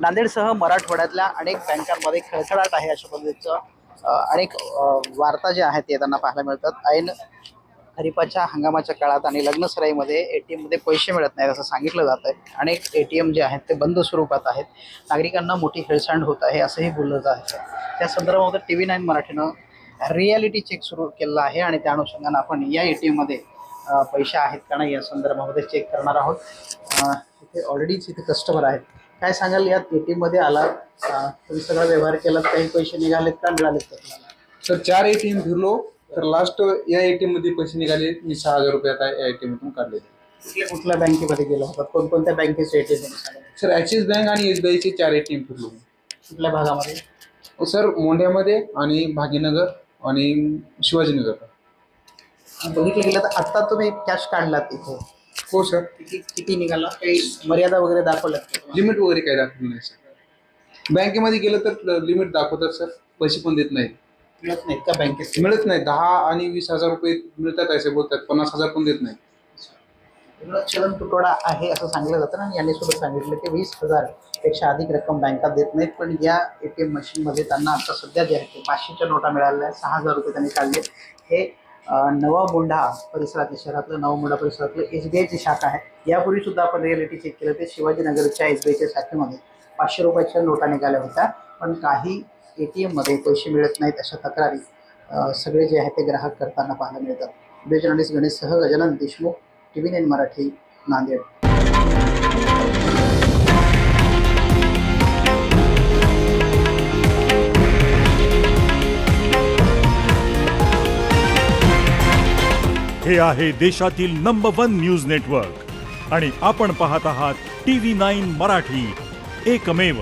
नांदेडसह मराठवाड्यातल्या अनेक बँकांमध्ये खळखळाट आहे अशा पद्धतीचं अनेक वार्ता ज्या आहेत ते त्यांना पाहायला मिळतात। ऐन खरीपाच्या हंगामाच्या काळात आणि लग्नसराईमध्ये एटीएम मध्ये पैसे मिळत नाहीत असं सांगितलं जात आहे। अनेक एटीएम जे आहेत ते बंद स्वरूपात आहेत, नागरिकांना मोठी हेळसांड होत आहे असंही बोललं जात आहे। त्या संदर्भामध्ये TV9 मराठीनं रियालिटी चेक सुरू केलेला आहे आणि त्या अनुषंगानं आपण या एटीएम मध्ये पैसे आहेत का नाही या संदर्भामध्ये चेक करणार आहोत। इथे ऑलरेडीच इथे कस्टमर आहेत। काय सांगाल, या एटीएम मध्ये आला तुम्ही सगळा व्यवहार केला, काही पैसे निघालेत का मिळालेत का तुम्हाला? सर 4 ATM फिरलो तर लास्ट या ATM मध्ये पैसे निघाले। मी 6000 रुपये आता या ATM मधून काढले। कुठल्या बँकेमध्ये गेला होता? कोणकोणत्या बँकेचे एटीएम? सर ॲक्सिस बँक आणि SBI चे 4 ATM फिरलो। कुठल्या भागामध्ये? सर मोंढ्यामध्ये आणि भागीनगर आणि शिवाजीनगर। बघितलं गेलं तर आता तुम्ही कॅश काढलात इथे? हो सर। किती निघाला? काही मर्यादा वगैरे दाखवल्यात? लिमिट वगैरे काही दाखवलं नाही सर। बँकेमध्ये गेलं तर लिमिट दाखवतात सर, पैसे पण देत नाहीत। मिळत नाहीत का बँकेत? मिळत नाही। 10 आणि 20,000 रुपये मिळतात असे बोलतात, 50,000 पण देत नाही। चलन तुटवडा आहे असं सांगितलं जातं आणि यांनी सुद्धा सांगितलं की 20,000 पेक्षा अधिक रक्कम बँका देत नाहीत। पण या एटीएम मशीनमध्ये त्यांना आता सध्या जे आहे ते 500च्या नोटा मिळालेल्या आहेत। 6,000 रुपये त्यांनी काढले। हे नवा मोंढा परिसरातले, शहरातलं नवा मोंढा परिसरातलं SBIची शाखा आहे। यापूर्वी सुद्धा आपण रिअलिटी चेक केलं ते शिवाजीनगरच्या SBIच्या शाखेमध्ये 500 रुपयाच्या नोटा निघाल्या होत्या। पण काही ATM मध्ये पैसे मिळत नाहीत अशा तक्रारी सगळे जे आहे ते ग्राहक करताना पाहायला मिळतात। व्हिडिओ जर्नलिस्ट गणेशसह गजानन देशमुख, TV9 मराठी, नांदेड। हे आहे देशातील नंबर 1 न्यूज नेटवर्क आणि आपण पाहत आहात TV9 मराठी, एकमेव।